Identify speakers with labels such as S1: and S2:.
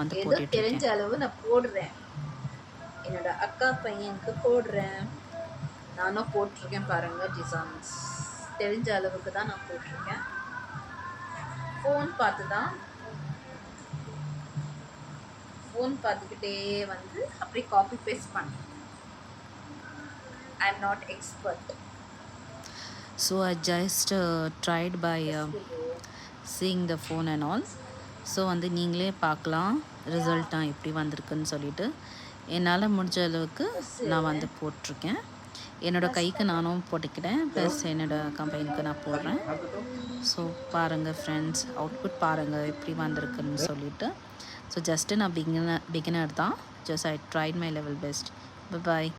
S1: வந்து
S2: ஏதோ தெரிஞ்ச
S1: போட்டுட்ருக்கேன்.
S2: அளவு நான் போடுறேன். என்னோட அக்கா பையனுக்கு போடுறேன். நானும் போட்டிருக்கேன் பாருங்க டிசைன்ஸ். தெரிஞ்ச அளவுக்கு தான் நான் போட்டிருக்கேன். ஃபோன் பார்த்து தான் ஃபோன் பார்த்துக்கிட்டே வந்து அப்படியே காப்பி பேஸ்ட் பண்ணேன். I am not expert.
S1: So I just tried by seeing the phone and all. So வந்து நீங்களே பார்க்கலாம் ரிசல்ட்டாக எப்படி வந்திருக்குன்னு சொல்லிட்டு. என்னால் முடிஞ்ச அளவுக்கு நான் வந்து போட்டிருக்கேன். என்னோடய கைக்கு நானும் போட்டுக்கிறேன், ப்ளஸ் என்னோடய கம்பெனிக்கு நான் போடுறேன். ஸோ பாருங்கள் ஃப்ரெண்ட்ஸ், அவுட்புட் பாருங்கள் எப்படி வந்திருக்குன்னு சொல்லிட்டு. ஸோ ஜஸ்ட்டு நான் பிகினர் தான். Just I tried my level best. Bye.